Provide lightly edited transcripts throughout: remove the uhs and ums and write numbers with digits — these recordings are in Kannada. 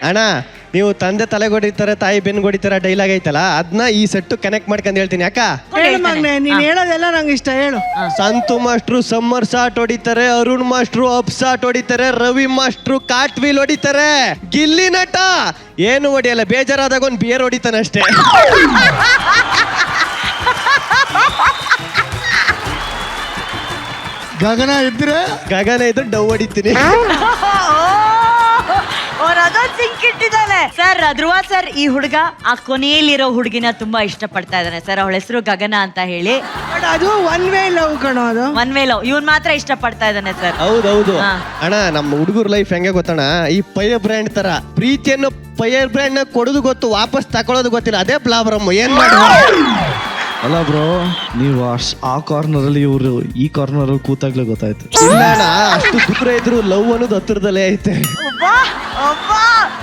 ಅಣ್ಣ ನೀವು ತಂದೆ ತಲೆಗೊಡಿತಾರೆ ತಾಯಿ ಬೆನ್ಗೊಡಿತಾರ ಡೈಲಾಗ್ ಐತಲ್ಲ ಅದನ್ನ ಈ ಸೆಟ್ಟು ಕನೆಕ್ಟ್ ಮಾಡ್ಕೊಂಡು ಹೇಳ್ತೀನಿ ಯಾಕ ಹೇಳು ಮಗ್ನೆ, ನೀನ್ ಹೇಳೋದೆಲ್ಲ ನಂಗೆ ಇಷ್ಟ, ಹೇಳು. ಸಂತು ಮಾಸ್ಟ್ರು ಸಮ್ಮರ್ ಶಾಟ್ ಹೊಡಿತಾರೆ, ಅರುಣ್ ಮಾಸ್ಟ್ರು ಅಪ್ ಶಾಟ್ ಹೊಡಿತಾರೆ, ರವಿ ಮಾಸ್ಟ್ರು ಕಾಟ್ ವೀಲ್ ಹೊಡಿತಾರೆ, ಗಿಲ್ಲಿ ನಟ ಏನು ಹೊಡಿಯಲ್ಲ, ಬೇಜಾರಾದಾಗ ಒಂದು ಬಿಯರ್ ಹೊಡಿತಾನೆ ಅಷ್ಟೇ. ಗಗನ ಇದ್ರೆ ಡವ್ ಹೊಡಿತೀನಿ. ಸಿಂಕಿಟ್ಟಿದ್ದಾನೆ ಸರ್. ಧ್ರುವ ಸರ್, ಈ ಹುಡುಗ ಆ ಕೊನೆಯಲ್ಲಿರೋ ಹುಡುಗಿನ ತುಂಬಾ ಇಷ್ಟ ಪಡ್ತಾ ಇದ್ದಾನೆ ಸರ್. ಅವಳ ಹೆಸರು ಗಗನ ಅಂತ ಹೇಳಿ. ಅದು ಒನ್ ವೇ ಲವ್ ಕಣೋ, ಅದು ಒನ್ ವೇ ಲವ್. ಇವನ್ ಮಾತ್ರ ಇಷ್ಟ ಪಡ್ತಾ ಇದ್ದಾನೆ ಸರ್. ಹೌದೌದು ಅಣ್ಣ, ನಮ್ಮ ಹುಡುಗರ ಲೈಫ್ ಹೆಂಗೆ ಗೊತ್ತಣ್ಣ, ಈ ಪೈರ್ ಬ್ರ್ಯಾಂಡ್ ತರ ಪ್ರೀತಿಯನ್ನು ಪೈರ್ ಬ್ರ್ಯಾಂಡ್ ನ ಕೊಡೋದು ಗೊತ್ತು, ವಾಪಸ್ ತಕೊಳ್ಳೋದು ಗೊತ್ತಿಲ್ಲ. ಅದೇ ಪ್ರಾಬ್ಲಮ್. ಏನ್ ಮಾಡುವ ಅಲ್ಲ ಬ್ರೋ, ನೀವು ಆ ಕಾರ್ನರ್ ಅಲ್ಲಿ ಇವರು ಈ ಕಾರ್ನರ್ ಅಲ್ಲಿ ಕೂತಾಗ್ಲೇ ಗೊತ್ತಾಯ್ತು. ಇಲ್ಲ ಅಣ್ಣ, ಅಷ್ಟು ದೂರ ಇದ್ರು ಲವ್ ಅನ್ನೋದು ಹತ್ರದಲ್ಲೇ ಐತೆ.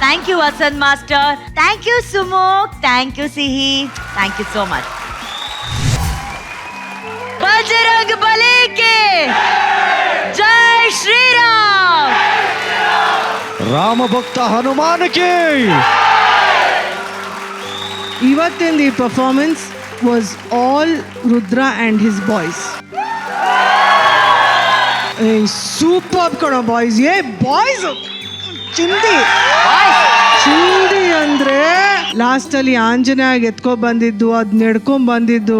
Thank you Vasanth master, thank you Sumukh, thank you Sihi, thank you so much. Bajrang ಬಲಿಗೆ ಜೈ ಶ್ರೀರಾಮ್. ರಾಮ ಭಕ್ತ ಹನುಮಾನಕ್ಕೆ. ಇವತ್ತಿನ ಈ performance was all Rudra and his boys. Hey, superb kano boys. Ye boys ಚಿಂದಿ ಅಂದ್ರೆ ಲಾಸ್ಟ್ ಅಲ್ಲಿ ಆಂಜನೇಯ ಎತ್ಕೊ ಬಂದಿದ್ದು, ಅದ್ ನೆಡ್ಕೊಂಡ್ ಬಂದಿದ್ದು,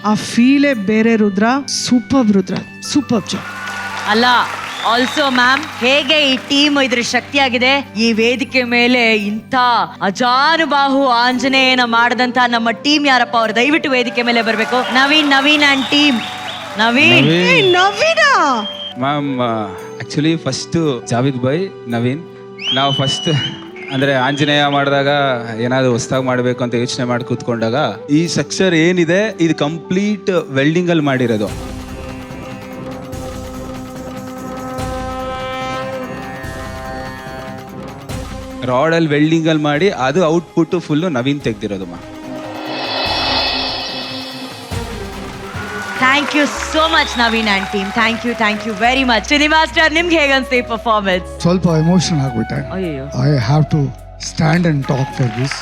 ಆ ಫೀಲೇ ಬೇರೆ. Rudra super, Rudra super job. ಅಲ್ಲ, ಆಲ್ಸೋ ಮ್ಯಾಮ್, ಹೇಗೆ ಈ ಟೀಮ್ ಇದ್ರ ಶಕ್ತಿಯಾಗಿದೆ, ಈ ವೇದಿಕೆ ಮೇಲೆ ಇಂಥ ಅಜಾನುಬಾಹು ಆಂಜನೇಯನ ಮಾಡಿದಂತ ನಮ್ಮ ಟೀಮ್ ಯಾರಪ್ಪ, ಅವ್ರು ದಯವಿಟ್ಟು ವೇದಿಕೆ ಮೇಲೆ ಬರಬೇಕು. Naveen and team. Naveen ma'am, actually first Javed by Naveen, ನಾವು ಫಸ್ಟ್ ಅಂದ್ರೆ ಆಂಜನೇಯ ಮಾಡಿದಾಗ ಏನಾದ್ರು ಹೊಸದಾಗಿ ಮಾಡಬೇಕು ಅಂತ ಯೋಚನೆ ಮಾಡಿ ಕೂತ್ಕೊಂಡಾಗ ಈ ಸ್ಟ್ರಕ್ಚರ್ ಏನಿದೆ ಇದು ಕಂಪ್ಲೀಟ್ ವೆಲ್ಡಿಂಗ್ ಅಲ್ಲಿ ಮಾಡಿರೋದು. ರಾಡ್ ಅಲ್ಲಿ ವೆಲ್ಡಿಂಗ್ ಅಲ್ಲಿ ಮಾಡಿ ಅದು ಔಟ್ಪುಟ್ ಫುಲ್ ನವೀನ್ ತೆಗ್ದಿರೋದು ಮಾ. Thank you so much Naveen and team. Thank you very much. Master, ನಿಮ್ಗೆ ಹೇಗನ್ಸ್ತು ಈ ಪರ್ಫಾರ್ಮೆನ್ಸ್? ಸ್ವಲ್ಪ ಎಮೋಷನ್ ಆಗ್ಬಿಟ್ಟೆ. ಅಯ್ಯೋ, I have to stand and talk for this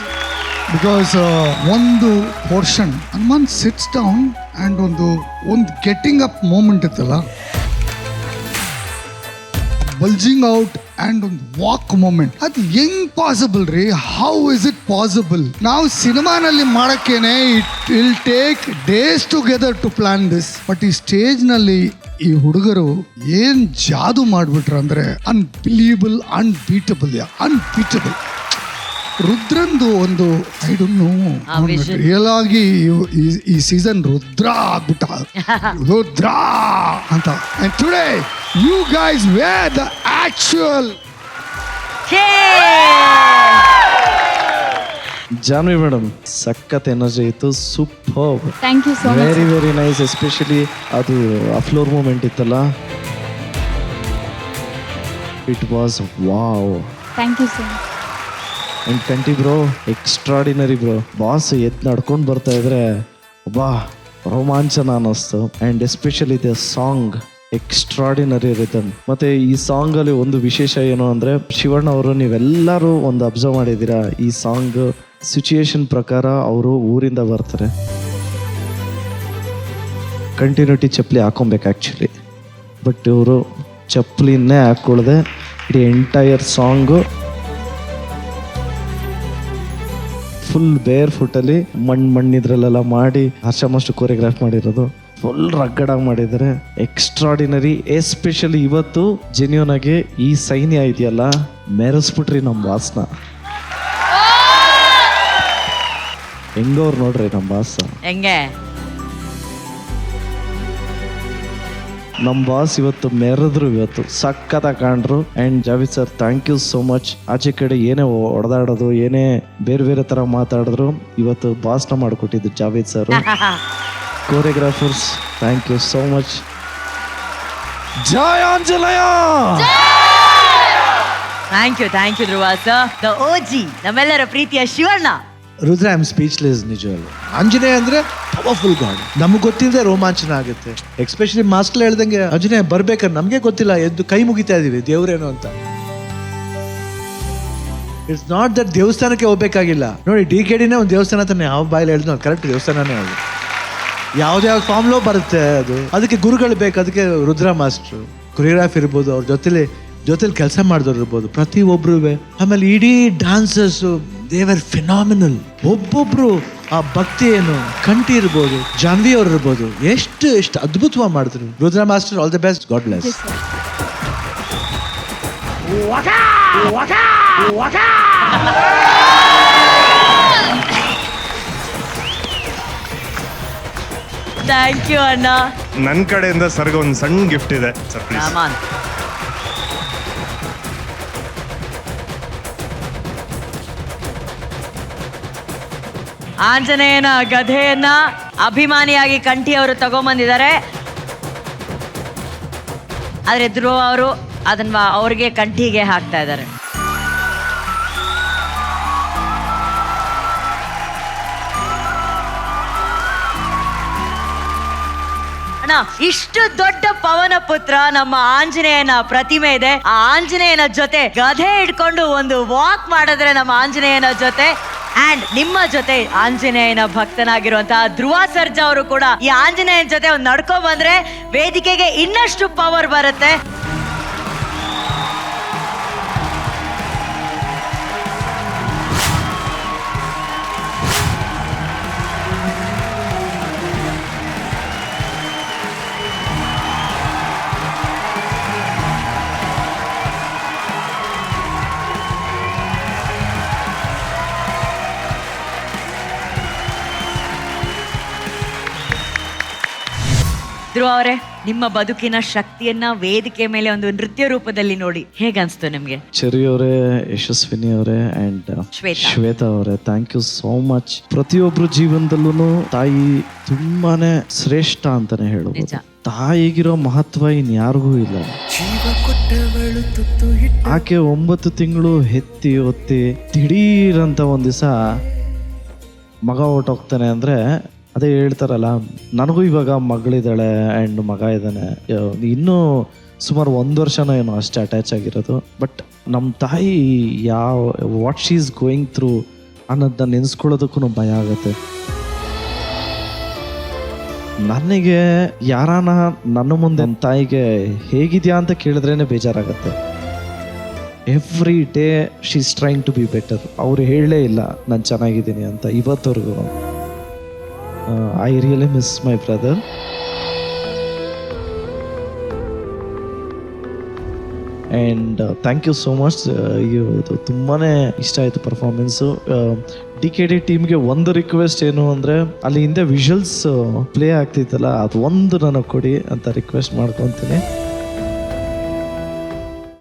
because ಒಂದು portion Hanuman sits down and ಒಂದು ಗೆಟ್ಟಿಂಗ್ ಅಪ್ ಮೂಮೆಂಟ್ ಇತ್ತಲ್ಲ, ಬಲ್ಜಿಂಗ್ ಔಟ್ ಆ್ಯಂಡ್ ಒಂದು ವಾಕ್ ಮೂಮೆಂಟ್, ಅದು ಹೆಂಗ್ ಪಾಸಿಬಲ್ ರೀ? How is it possible? ನಾವು ಸಿನಿಮಾನಲ್ಲಿ ಮಾಡೋಕ್ಕೇನೆ it will take days together to plan this. But ಈ ಸ್ಟೇಜ್ನಲ್ಲಿ ಈ ಹುಡುಗರು ಏನ್ ಜಾದು ಮಾಡ್ಬಿಟ್ರು ಅಂದ್ರೆ ಅನ್ಬಿಲೀವಬಲ್, ಅನ್ಬೀಟಬಲ್. ರುದ್ರಂದು ಒಂದು ಐ ಡೋಂಟ್ ನೋ, ರಿಯಲ್ ಆಗಿ ಈ ಸೀಸನ್ ರುದ್ರ ಆಗ್ಬಿಟ್ಟ, ರುದ್ರ ಅಂತ. And today you guys were the actual. Janhvi madam, ಸಖತ್ ಎನರ್ಜಿ ಇತ್ತು, super. Thank you so much. Very very nice. Especially ಅದು ಆ ಫ್ಲೋರ್ ಮೂಮೆಂಟ್ ಇತ್ತಲ್ಲ, it was wow. Thank you so much. And Kanti bro, extraordinary bro. Boss ಎದ್ದು ನಡ್ಕೊಂಡು ಬರ್ತಾ ಇದ್ರೆ ಬಾ ರೋಮಾಂಚನ ಅನ್ನಿಸ್ತು. And especially the song extraordinary rhythm. ಮತ್ತು ಈ ಸಾಂಗಲ್ಲಿ ಒಂದು ವಿಶೇಷ ಏನು ಅಂದರೆ, ಶಿವಣ್ಣ ಅವರು ನೀವೆಲ್ಲರೂ ಒಂದು ಅಬ್ಸರ್ವ್ ಮಾಡಿದ್ದೀರಾ, ಈ ಸಾಂಗ್ ಸಿಚುಯೇಷನ್ ಪ್ರಕಾರ ಅವರು ಊರಿಂದ ಬರ್ತಾರೆ, ಕಂಟಿನ್ಯೂಟಿ ಚಪ್ಪಲಿ ಹಾಕೊಬೇಕು ಆ್ಯಕ್ಚುಲಿ. ಬಟ್ ಇವರು ಚಪ್ಪಲಿನೇ ಹಾಕ್ಕೊಳ್ದೆ ಇಡೀ ಎಂಟೈರ್ ಸಾಂಗು ಫುಲ್ ಬೇರ್ ಫುಟ್ಟಲ್ಲಿ ಮಣ್ಣಿದ್ರಲ್ಲೆಲ್ಲ ಮಾಡಿ ಹರ್ಷಮಷ್ಟು ಕೋರಿಯೋಗ್ರಾಫ್ ಮಾಡಿರೋದು, ಫುಲ್ ರಗ್ಗಡಾಗಿ ಮಾಡಿದ್ದಾರೆ. ಎಕ್ಸ್ಟ್ರಾಡಿನರಿ. ಎಸ್ಪೆಷಲಿ ಇವತ್ತು ಜೆನ್ಯೂನ್ ಆಗಿ ಈ ಸೈನ್ಯ ಇದೆಯಲ್ಲ, ಮೆರೆಸ್ಬಿಟ್ರಿ ನಮ್ಮ ಬಾಸ್ನ. ಹೆಂಗವ್ರು ನೋಡ್ರಿ ನಮ್ಮ ಬಾಸ್, ಹೆಂಗೆ ನಮ್ಮ ಬಾಸ್ ಇವತ್ತು ಮೆರೆದ್ರು, ಇವತ್ತು ಸಖತ್ತಾಗಿ ಕಾಣ್ರು. And Javed sir, thank you so much. ಆಚೆ ಕಡೆ ಏನೇ ಹೊಡೆದಾಡೋದು, ಏನೇ ಬೇರೆ ಬೇರೆ ಥರ ಮಾತಾಡಿದ್ರು, ಇವತ್ತು ಬಾಸ್ನ ಮಾಡಿಕೊಟ್ಟಿದ್ದು Javed sir. Choreographers, thank you so much. ಜಯ Anjaneya. Thank you Dhruva sir, the OG, ನಮ್ಮೆಲ್ಲರ ಪ್ರೀತಿಯ Shivanna. Rudra, I am speechless. ನಿಜವಲ್ಲ, ಆಂಜನೇಯ ಅಂದ್ರೆ ಪವರ್ಫುಲ್ ಗಾಡ್. ನಮಗೆ ಗೊತ್ತಿಲ್ಲದೆ ರೋಮಾಂಚನ ಆಗುತ್ತೆ. ಎಕ್ಸ್ಪೆಷಲಿ ಮಾಸ್ಟರ್ ಹೇಳ್ದಂಗೆ ಆಂಜನೇಯ ಬರ್ಬೇಕಾದ್ರೆ ನಮಗೆ ಗೊತ್ತಿಲ್ಲ, ಎದ್ದು ಕೈ ಮುಗಿತಾ ಇದೀವಿ ದೇವ್ರೇನು ಅಂತ. ಇಟ್ಸ್ ನಾಟ್ ದಟ್ ದೇವಸ್ಥಾನಕ್ಕೆ ಹೋಗ್ಬೇಕಾಗಿಲ್ಲ. ನೋಡಿ DKDನೇ ಒಂದು ದೇವಸ್ಥಾನ ತಾನೆ, ಯಾವ ಬಾಯಲ್ಲಿ ಹೇಳಿದ್ನೋ ಅದು ಕರೆಕ್ಟ್ ದೇವಸ್ಥಾನನೇ ಅದು. ಯಾವ್ದು ಫಾರ್ಮ್ಲೋ ಬರುತ್ತೆ ಅದು. ಅದಕ್ಕೆ ಗುರುಗಳು ಬೇಕು. ಅದಕ್ಕೆ ರುದ್ರ ಮಾಸ್ಟ್ರು ಕೊರಿಯೋಗ್ರಾಫ್ ಇರ್ಬೋದು, ಅವ್ರ ಜೊತೆಲಿ ಕೆಲಸ ಮಾಡಿದವ್ರು ಇರ್ಬೋದು, ಪ್ರತಿಯೊಬ್ರು. ಆಮೇಲೆ ಇಡೀ ಡಾನ್ಸರ್ಸು ದೇವರ್ ಫಿನಾಮಿನಲ್. ಒಬ್ಬೊಬ್ರು ಆ ಭಕ್ತಿ ಏನು ಕಂಠಿ ಇರ್ಬೋದು, ಜಾನ್ವಿ ಅವ್ರು ಇರ್ಬೋದು, ಎಷ್ಟು ಅದ್ಭುತವಾಗಿ ಮಾಡಿದ್ರು. Rudra master, all the best, God bless. Thank you ಅಣ್ಣ. ನನ್ನ ಕಡೆಯಿಂದ ಸರ್ಗೆ ಒಂದು ಸಣ್ಣ ಗಿಫ್ಟ್ ಇದೆ ಸರ್ಪ್ರೈಸ್. ರಾಮನ್, ಆಂಜನೇಯನ ಗದೆಯನ್ನ ಅಭಿಮಾನಿಯಾಗಿ ಕಂಠಿ ಅವರು ತಗೊಂಬಂದಿದ್ದಾರೆ. ಆದ್ರೆ ಧ್ರುವ ಅವರು ಅದನ್ನ ಅವ್ರಿಗೆ ಕಂಠಿಗೆ ಹಾಕ್ತಾ ಇದ್ದಾರೆ. ಅಣ್ಣ, ಇಷ್ಟು ದೊಡ್ಡ ಪವನ ಪುತ್ರ ನಮ್ಮ ಆಂಜನೇಯನ ಪ್ರತಿಮೆ ಇದೆ. ಆ ಆಂಜನೇಯನ ಜೊತೆ ಗದೆ ಹಿಡ್ಕೊಂಡು ಒಂದು ವಾಕ್ ಮಾಡಿದ್ರೆ ನಮ್ಮ ಆಂಜನೇಯನ ಜೊತೆ, ಅಂಡ್ ನಿಮ್ಮ ಜೊತೆ ಆಂಜನೇಯನ ಭಕ್ತನಾಗಿರುವಂತಹ ಧ್ರುವ ಸರ್ಜಾ ಅವರು ಕೂಡ ಈ ಆಂಜನೇಯನ ಜೊತೆ ಒಂದು ನಡ್ಕೊ ಬಂದ್ರೆ ವೇದಿಕೆಗೆ ಇನ್ನಷ್ಟು ಪವರ್ ಬರುತ್ತೆ. ಧ್ರುವ ಅವರೇ, ನಿಮ್ಮ ಬದುಕಿನ ಶಕ್ತಿಯನ್ನ ವೇದಿಕೆ ಮೇಲೆ ಒಂದು ನೃತ್ಯ ರೂಪದಲ್ಲಿ ನೋಡಿ ಹೇಗನ್ಸ್ತು ನಿಮ್ಗೆ? ಚೆರಿ ಅವರೇ, ಯಶಸ್ವಿನಿ ಅವರೇ ಅಂಡ್ ಶ್ವೇತಾ. ಶ್ವೇತಾ ಅವರೇ, ಥ್ಯಾಂಕ್ ಯು ಸೋ ಮಚ್. ಪ್ರತಿಯೊಬ್ರು ಜೀವನದಲ್ಲೂ ತಾಯಿ ತುಂಬಾನೇ ಶ್ರೇಷ್ಠ ಅಂತಾನೆ ಹೇಳ್ಬೋದು. ನಿಜ. ತಾಯಿಗಿರೋ ಮಹತ್ವ ಇನ್ಯಾರಿಗೂ ಇಲ್ಲ. ಆಕೆ 9 ತಿಂಗಳು ಹೆತ್ತಿ ಹೊತ್ತಿ ದಿಢೀರಂತ ಒಂದ್ ದಿವಸ ಮಗ ಹೊರ್ಟೋಗ್ತಾನೆ ಅಂದ್ರೆ, ಅದೇ ಹೇಳ್ತಾರಲ್ಲ, ನನಗೂ ಇವಾಗ ಮಗಳಿದ್ದಾಳೆ ಆ್ಯಂಡ್ ಮಗ ಇದ್ದಾನೆ, ಇನ್ನೂ ಸುಮಾರು 1 ವರ್ಷನೋ ಏನೋ ಅಷ್ಟೇ ಅಟ್ಯಾಚ್ ಆಗಿರೋದು. ಬಟ್ ನಮ್ಮ ತಾಯಿ what she is going through ಅನ್ನೋದನ್ನ ನೆನೆಸ್ಕೊಳ್ಳೋದಕ್ಕೂ ಭಯ ಆಗುತ್ತೆ. ನನಗೆ ಯಾರಾನ ನನ್ನ ಮುಂದೆ ನನ್ನ ತಾಯಿಗೆ ಹೇಗಿದೆಯಾ ಅಂತ ಕೇಳಿದ್ರೇನೆ ಬೇಜಾರಾಗತ್ತೆ. Every day she is trying to be better. ಅವ್ರು ಹೇಳಲೇ ಇಲ್ಲ ನಾನು ಚೆನ್ನಾಗಿದ್ದೀನಿ ಅಂತ ಇವತ್ತವರೆಗೂ. I really miss my brother. And thank you so much. ತುಂಬಾ ಇಷ್ಟ ಆಯಿತು ಪರ್ಫಾರ್ಮೆನ್ಸು. DKD ಟೀಮ್ಗೆ ಒಂದು ರಿಕ್ವೆಸ್ಟ್ ಏನು ಅಂದರೆ, ಅಲ್ಲಿ ಹಿಂದೆ ವಿಷುವಲ್ಸ್ ಪ್ಲೇ ಆಗ್ತಿತ್ತಲ್ಲ, ಅದು ಒಂದು ನನಗೆ ಕೊಡಿ ಅಂತ ರಿಕ್ವೆಸ್ಟ್ ಮಾಡ್ಕೊತೀನಿ.